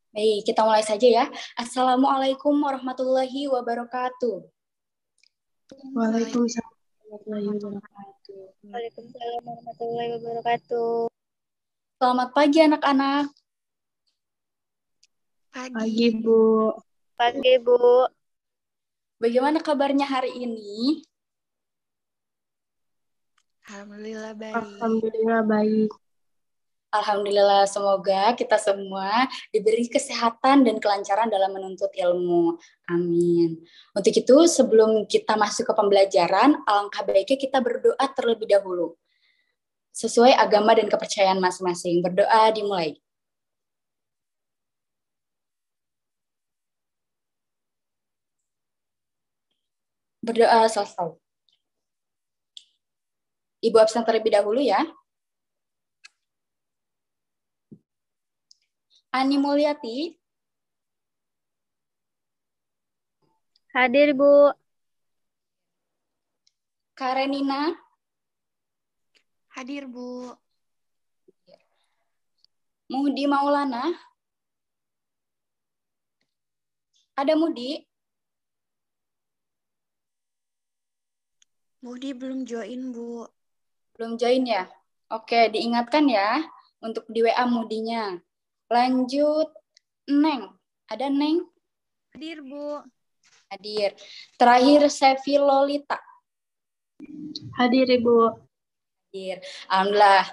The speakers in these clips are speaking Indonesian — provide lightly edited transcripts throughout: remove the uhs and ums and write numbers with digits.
Baik, kita mulai saja ya. Assalamualaikum warahmatullahi wabarakatuh. Waalaikumsalam warahmatullahi wabarakatuh. Waalaikumsalam warahmatullahi wabarakatuh. Selamat pagi anak-anak. Pagi, Bu. Pagi, Bu. Bagaimana kabarnya hari ini? Alhamdulillah baik. Alhamdulillah baik. Alhamdulillah, semoga kita semua diberi kesehatan dan kelancaran dalam menuntut ilmu. Amin. Untuk itu, sebelum kita masuk ke pembelajaran, alangkah baiknya kita berdoa terlebih dahulu. Sesuai agama dan kepercayaan masing-masing. Berdoa dimulai. Berdoa selesai. Ibu absen terlebih dahulu ya. Ani Mulyati. Hadir, Bu. Karenina. Hadir, Bu. Muhdi Maulana. Ada Muhdi? Muhdi belum join, Bu. Belum join ya? Oke, diingatkan ya untuk di WA Muhdinya. Lanjut, Neng. Ada Neng? Hadir, Bu. Hadir. Terakhir, Sevi Lolita. Hadir, Ibu. Hadir. Alhamdulillah.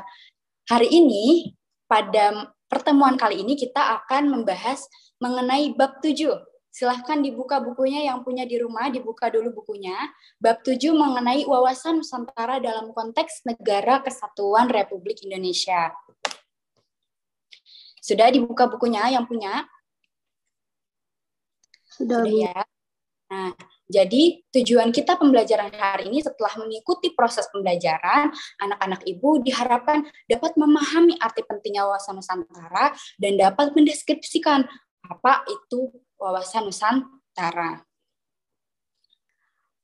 Hari ini, pada pertemuan kali ini, kita akan membahas mengenai bab 7. Silahkan dibuka bukunya yang punya di rumah, dibuka dulu bukunya. Bab 7 mengenai wawasan Nusantara dalam konteks Negara Kesatuan Republik Indonesia. Sudah dibuka bukunya yang punya? Sudah, Bu. Ya. Nah, jadi tujuan kita pembelajaran hari ini setelah mengikuti proses pembelajaran, anak-anak ibu diharapkan dapat memahami arti pentingnya wawasan Nusantara dan dapat mendeskripsikan apa itu wawasan Nusantara.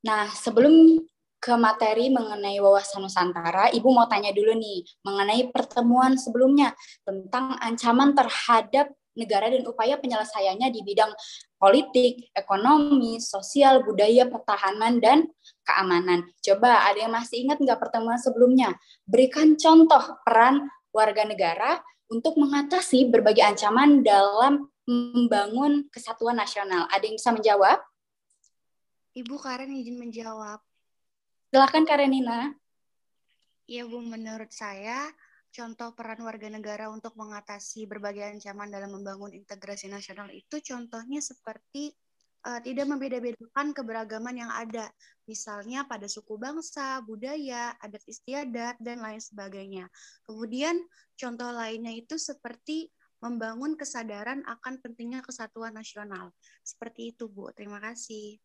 Nah, sebelum ke materi mengenai wawasan Nusantara, Ibu mau tanya dulu nih, mengenai pertemuan sebelumnya tentang ancaman terhadap negara dan upaya penyelesaiannya di bidang politik, ekonomi, sosial, budaya, pertahanan, dan keamanan. Coba, ada yang masih ingat nggak pertemuan sebelumnya? Berikan contoh peran warga negara untuk mengatasi berbagai ancaman dalam membangun kesatuan nasional. Ada yang bisa menjawab? Ibu Karen izin menjawab. Silakan Karenina. Ya, Bu, menurut saya, contoh peran warga negara untuk mengatasi berbagai ancaman dalam membangun integrasi nasional itu contohnya seperti tidak membeda-bedakan keberagaman yang ada. Misalnya pada suku bangsa, budaya, adat istiadat, dan lain sebagainya. Kemudian contoh lainnya itu seperti membangun kesadaran akan pentingnya kesatuan nasional. Seperti itu, Bu. Terima kasih.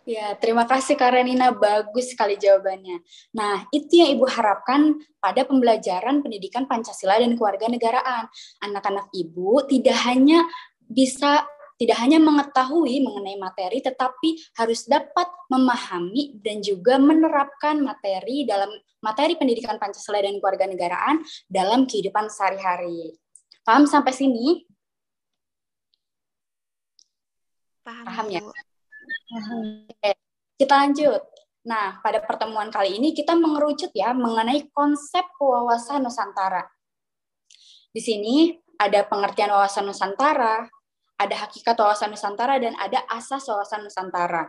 Ya, terima kasih Karenina, bagus sekali jawabannya. Nah, itu yang Ibu harapkan pada pembelajaran pendidikan Pancasila dan kewarganegaraan. Anak-anak Ibu tidak hanya mengetahui mengenai materi, tetapi harus dapat memahami dan juga menerapkan materi dalam materi pendidikan Pancasila dan kewarganegaraan dalam kehidupan sehari-hari. Paham sampai sini? Paham ya? Oke, kita lanjut. Nah, pada pertemuan kali ini kita mengerucut ya mengenai konsep wawasan Nusantara. Di sini ada pengertian wawasan Nusantara, ada hakikat wawasan Nusantara, dan ada asas wawasan Nusantara.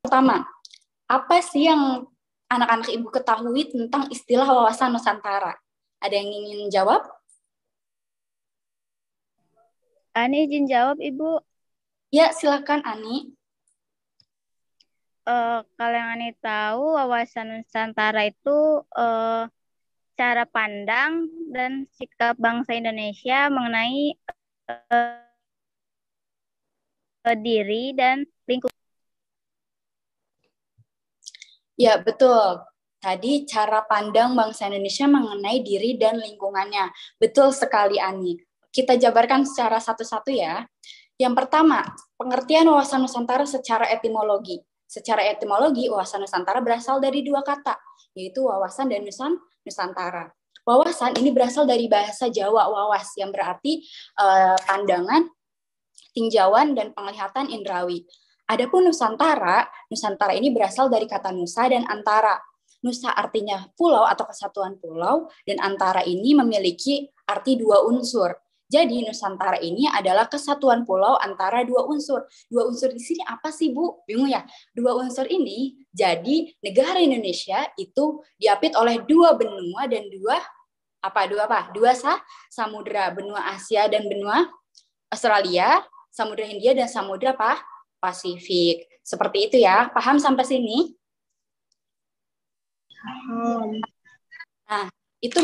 Pertama, apa sih yang anak-anak Ibu ketahui tentang istilah wawasan Nusantara? Ada yang ingin jawab? Ani izin jawab, Ibu. Ya, silakan Ani. Kalau yang Ani tahu, wawasan Nusantara itu cara pandang dan sikap bangsa Indonesia mengenai diri dan lingkungan. Ya, betul. Tadi cara pandang bangsa Indonesia mengenai diri dan lingkungannya. Betul sekali, Ani. Kita jabarkan secara satu-satu ya. Yang pertama, pengertian wawasan Nusantara secara etimologi. Secara etimologi, wawasan Nusantara berasal dari dua kata, yaitu wawasan dan Nusantara. Wawasan ini berasal dari bahasa Jawa wawas yang berarti pandangan, tinjauan, dan penglihatan indrawi. Adapun Nusantara, Nusantara ini berasal dari kata nusa dan antara. Nusa artinya pulau atau kesatuan pulau, dan antara ini memiliki arti dua unsur. Jadi Nusantara ini adalah kesatuan pulau antara dua unsur. Dua unsur di sini apa sih, Bu? Bingung ya? Dua unsur ini, jadi negara Indonesia itu diapit oleh dua benua dan dua samudra, benua Asia dan benua Australia, Samudra Hindia dan Samudra Pasifik. Seperti itu ya. Paham sampai sini? Nah, itu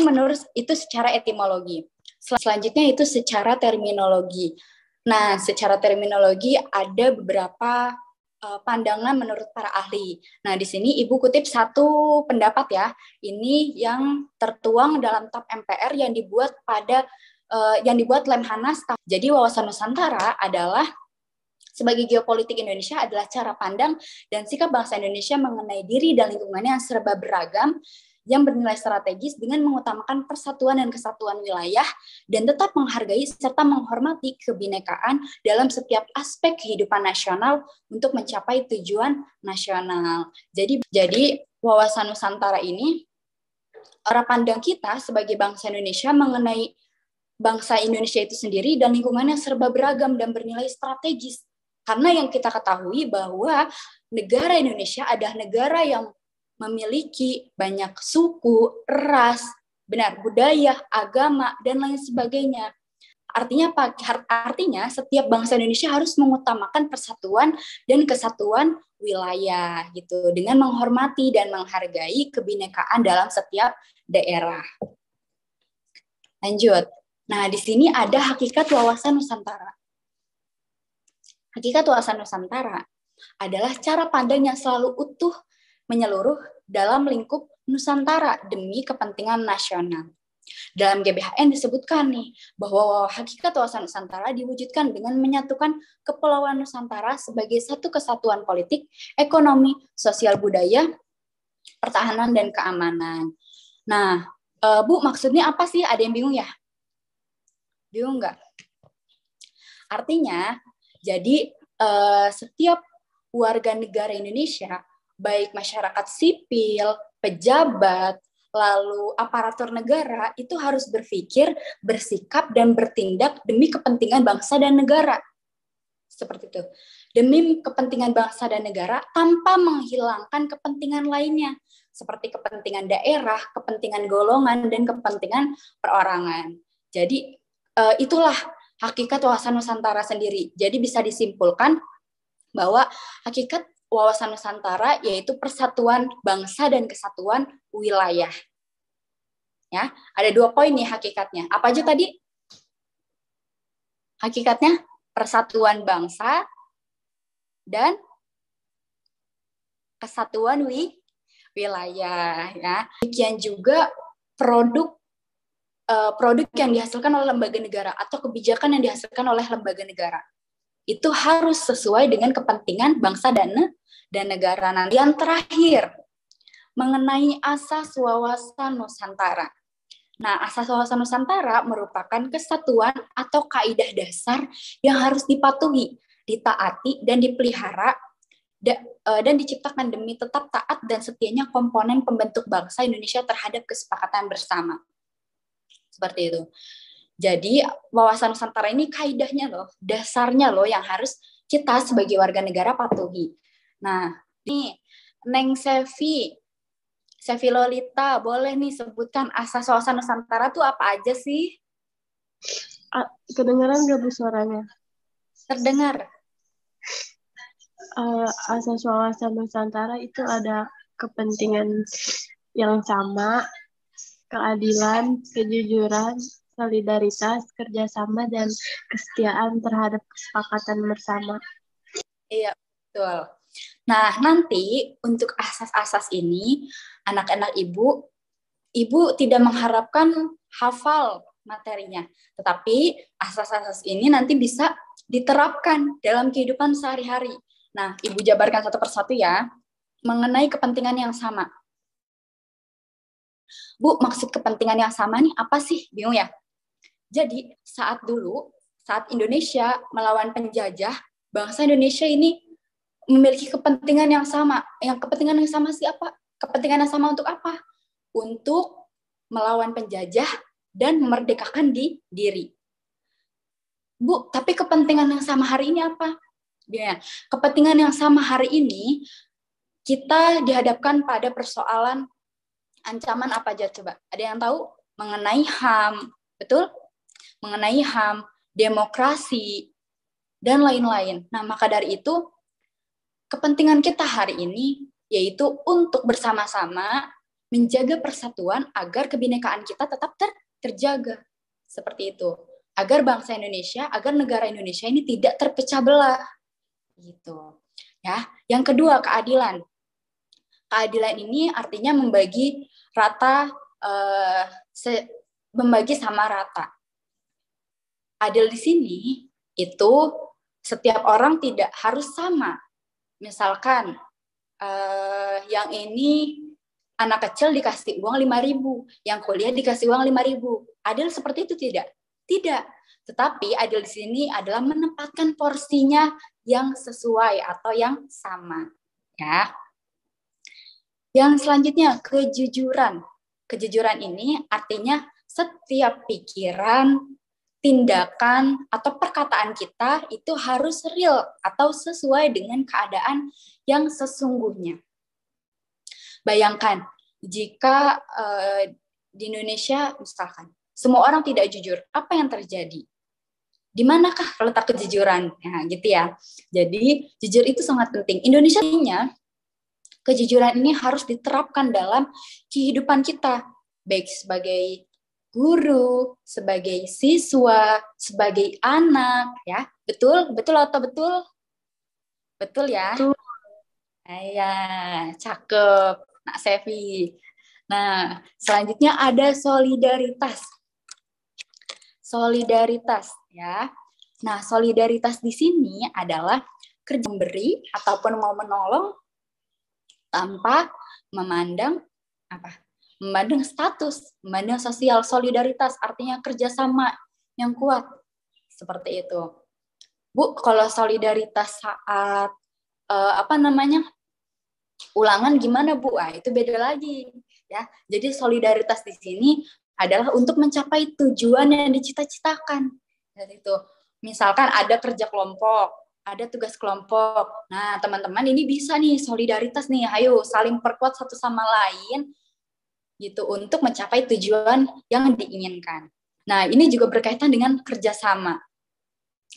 secara etimologi. Selanjutnya itu secara terminologi. Nah, secara terminologi ada beberapa pandangan menurut para ahli. Nah, di sini Ibu kutip satu pendapat ya. Ini yang tertuang dalam TAP MPR yang dibuat Lemhanas. Jadi wawasan Nusantara adalah sebagai geopolitik Indonesia adalah cara pandang dan sikap bangsa Indonesia mengenai diri dan lingkungannya yang serba beragam, yang bernilai strategis dengan mengutamakan persatuan dan kesatuan wilayah dan tetap menghargai serta menghormati kebinekaan dalam setiap aspek kehidupan nasional untuk mencapai tujuan nasional. Jadi wawasan Nusantara ini cara pandang kita sebagai bangsa Indonesia mengenai bangsa Indonesia itu sendiri dan lingkungannya serba beragam dan bernilai strategis. Karena yang kita ketahui bahwa negara Indonesia adalah negara yang memiliki banyak suku, ras, budaya, agama, dan lain sebagainya. Artinya apa? Artinya setiap bangsa Indonesia harus mengutamakan persatuan dan kesatuan wilayah gitu, dengan menghormati dan menghargai kebinekaan dalam setiap daerah. Lanjut. Nah, di sini ada hakikat wawasan Nusantara. Hakikat wawasan Nusantara adalah cara pandang yang selalu utuh menyeluruh dalam lingkup Nusantara demi kepentingan nasional. Dalam GBHN disebutkan nih bahwa hakikat wawasan Nusantara diwujudkan dengan menyatukan Kepulauan Nusantara sebagai satu kesatuan politik, ekonomi, sosial budaya, pertahanan, dan keamanan. Nah, Bu, maksudnya apa sih? Ada yang bingung ya? Bingung nggak? Artinya, jadi setiap warga negara Indonesia, baik masyarakat sipil, pejabat, lalu aparatur negara, itu harus berpikir, bersikap, dan bertindak demi kepentingan bangsa dan negara. Seperti itu. Demi kepentingan bangsa dan negara tanpa menghilangkan kepentingan lainnya, seperti kepentingan daerah, kepentingan golongan, dan kepentingan perorangan. Jadi itulah hakikat wawasan Nusantara sendiri. Jadi bisa disimpulkan bahwa hakikat wawasan Nusantara yaitu persatuan bangsa dan kesatuan wilayah. Ya, ada 2 poin nih hakikatnya. Apa aja tadi? Hakikatnya persatuan bangsa dan kesatuan wilayah. Ya. Demikian juga produk yang dihasilkan oleh lembaga negara atau kebijakan yang dihasilkan oleh lembaga negara itu harus sesuai dengan kepentingan bangsa dan negara. Nah, yang terakhir mengenai asas wawasan Nusantara. Nah, asas wawasan Nusantara merupakan kesatuan atau kaidah dasar yang harus dipatuhi, ditaati, dan dipelihara dan diciptakan demi tetap taat dan setianya komponen pembentuk bangsa Indonesia terhadap kesepakatan bersama. Seperti itu. Jadi wawasan Nusantara ini kaidahnya loh, dasarnya loh yang harus kita sebagai warga negara patuhi. Nah, ini Neng Sevi Lolita, boleh nih sebutkan asas wawasan Nusantara tuh apa aja sih? Kedengaran nggak Bu suaranya? Terdengar. Asas wawasan Nusantara itu ada kepentingan yang sama, keadilan, kejujuran, solidaritas, kerjasama, dan kesetiaan terhadap kesepakatan bersama. Iya, betul. Nah, nanti untuk asas-asas ini, anak-anak Ibu tidak mengharapkan hafal materinya, tetapi asas-asas ini nanti bisa diterapkan dalam kehidupan sehari-hari. Nah, Ibu jabarkan satu persatu ya, mengenai kepentingan yang sama. Bu, maksud kepentingan yang sama nih apa sih? Bingung ya? Jadi saat Indonesia melawan penjajah, bangsa Indonesia ini memiliki kepentingan yang sama. Yang kepentingan yang sama sih apa? Kepentingan yang sama untuk apa? Untuk melawan penjajah dan memerdekakan diri. Bu, tapi kepentingan yang sama hari ini apa? Ya, kepentingan yang sama hari ini kita dihadapkan pada persoalan ancaman apa aja coba? Ada yang tahu? Mengenai HAM, betul? Mengenai HAM, demokrasi, dan lain-lain. Nah, maka dari itu, kepentingan kita hari ini yaitu untuk bersama-sama menjaga persatuan agar kebinekaan kita tetap terjaga. Seperti itu. Agar bangsa Indonesia, agar negara Indonesia ini tidak terpecah belah. Gitu. Ya. Yang kedua, keadilan. Keadilan ini artinya membagi sama rata. Adil di sini itu setiap orang tidak harus sama. Misalkan yang ini anak kecil dikasih uang 5.000, yang kuliah dikasih uang 5.000. Adil seperti itu tidak? Tidak. Tetapi adil di sini adalah menempatkan porsinya yang sesuai atau yang sama. Ya. Yang selanjutnya, kejujuran. Kejujuran ini artinya setiap pikiran, tindakan, atau perkataan kita itu harus real atau sesuai dengan keadaan yang sesungguhnya. Bayangkan, jika di Indonesia, misalkan, semua orang tidak jujur, apa yang terjadi? Di manakah letak kejujuran? Nah, gitu ya. Jadi, jujur itu sangat penting. Indonesia-nya, kejujuran ini harus diterapkan dalam kehidupan kita, baik sebagai guru, sebagai siswa, sebagai anak, ya. Betul? Betul atau betul? Betul ya? Betul. Iya, cakep, Nak Sevi. Nah, selanjutnya ada solidaritas. Solidaritas, ya. Nah, solidaritas di sini adalah kerja memberi ataupun mau menolong tanpa memandang status, memandang sosial. Solidaritas artinya kerjasama yang kuat, seperti itu. Bu, kalau solidaritas saat ulangan gimana Bu? Itu beda lagi, ya. Jadi solidaritas di sini adalah untuk mencapai tujuan yang dicita-citakan. Dari itu, misalkan ada kerja kelompok, ada tugas kelompok. Nah, teman-teman ini bisa nih solidaritas nih, ayo saling perkuat satu sama lain gitu untuk mencapai tujuan yang diinginkan. Nah, ini juga berkaitan dengan kerjasama.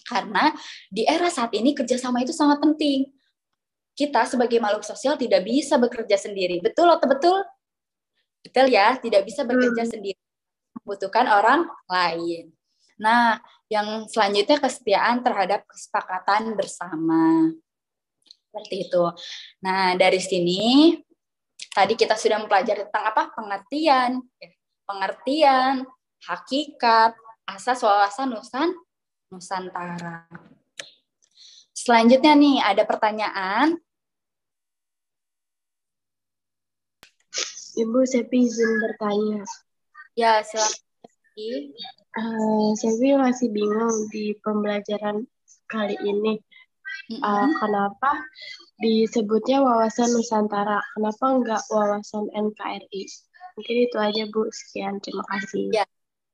Karena di era saat ini kerjasama itu sangat penting. Kita sebagai makhluk sosial tidak bisa bekerja sendiri. Betul atau betul? Betul ya, tidak bisa bekerja sendiri. Membutuhkan orang lain. Nah, yang selanjutnya kesetiaan terhadap kesepakatan bersama. Seperti itu. Nah, dari sini tadi kita sudah mempelajari tentang apa? Pengertian, hakikat, asas wawasan Nusantara. Selanjutnya nih, ada pertanyaan. Ibu, Sepi izin bertanya. Ya, silakan. Sepi masih bingung di pembelajaran kali ini. Kenapa disebutnya wawasan Nusantara? Kenapa enggak wawasan NKRI? Mungkin itu aja, Bu. Sekian, terima kasih. Ya,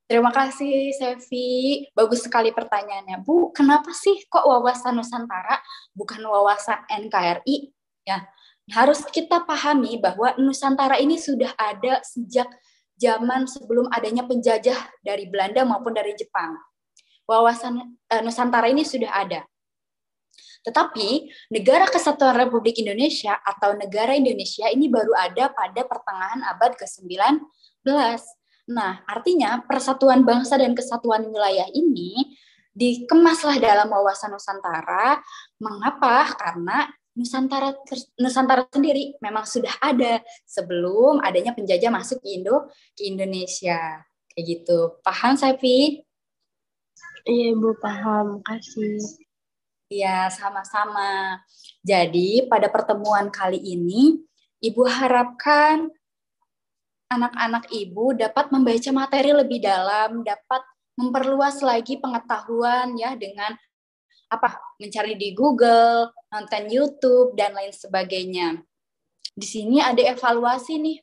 terima kasih, Sevi. Bagus sekali pertanyaannya. Bu, kenapa sih kok wawasan Nusantara bukan wawasan NKRI? Ya, harus kita pahami bahwa Nusantara ini sudah ada sejak zaman sebelum adanya penjajah dari Belanda maupun dari Jepang. Wawasan Nusantara ini sudah ada. Tetapi Negara Kesatuan Republik Indonesia atau negara Indonesia ini baru ada pada pertengahan abad ke-19. Nah, artinya persatuan bangsa dan kesatuan wilayah ini dikemaslah dalam wawasan Nusantara. Mengapa? Karena Nusantara sendiri memang sudah ada sebelum adanya penjajah masuk ke Indonesia. Kayak gitu. Paham, Safi? Iya, Ibu, paham. Kasih. Iya, sama-sama. Jadi, pada pertemuan kali ini, Ibu harapkan anak-anak ibu dapat membaca materi lebih dalam, dapat memperluas lagi pengetahuan ya dengan mencari di Google, nonton YouTube dan lain sebagainya. Di sini ada evaluasi nih.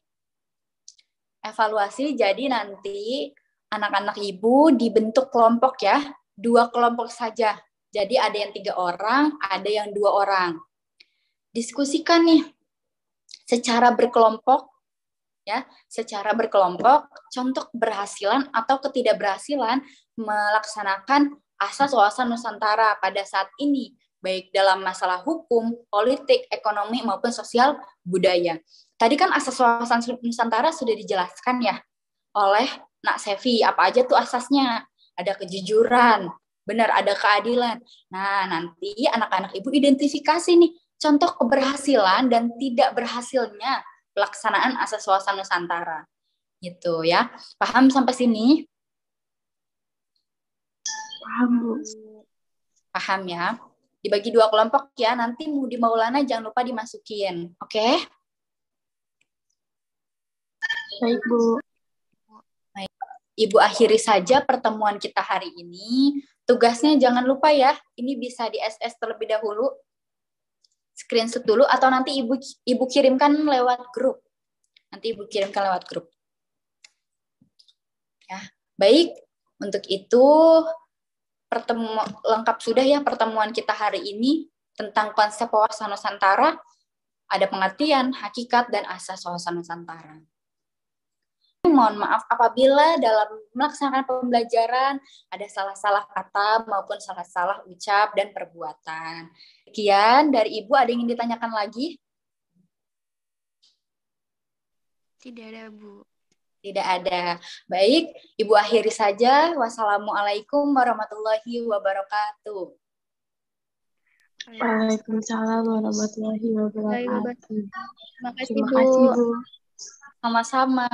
Evaluasi jadi nanti anak-anak ibu dibentuk kelompok ya, 2 kelompok saja. Jadi ada yang 3 orang, ada yang 2 orang. Diskusikan nih secara berkelompok ya, secara berkelompok contoh keberhasilan atau ketidakberhasilan melaksanakan asas wawasan Nusantara pada saat ini, baik dalam masalah hukum, politik, ekonomi maupun sosial budaya. Tadi kan asas wawasan Nusantara sudah dijelaskan ya oleh Nak Sevi, apa aja tuh asasnya? Ada kejujuran, benar ada keadilan. Nah, nanti anak-anak ibu identifikasi nih contoh keberhasilan dan tidak berhasilnya pelaksanaan asas wawasan Nusantara. Gitu ya. Paham sampai sini? Paham, Bu. Paham ya. Dibagi 2 kelompok ya. Nanti di Maulana jangan lupa dimasukin. Oke? Baik, Bu. Baik. Ibu akhiri saja pertemuan kita hari ini. Tugasnya jangan lupa ya. Ini bisa di SS terlebih dahulu. Screenshot dulu atau nanti ibu kirimkan lewat grup. Nanti ibu kirimkan lewat grup. Ya, baik. Untuk itu lengkap sudah ya pertemuan kita hari ini tentang konsep wawasan Nusantara. Ada pengertian, hakikat, dan asas wawasan Nusantara. Mohon maaf apabila dalam melaksanakan pembelajaran ada salah-salah kata maupun salah-salah ucap dan perbuatan. Sekian dari Ibu, ada yang ingin ditanyakan lagi? Tidak ada, Bu. Tidak ada. Baik, Ibu akhiri saja. Wassalamualaikum warahmatullahi wabarakatuh. Waalaikumsalam warahmatullahi wabarakatuh. Terima kasih, Terima Bu. kasih, Bu. Sama-sama.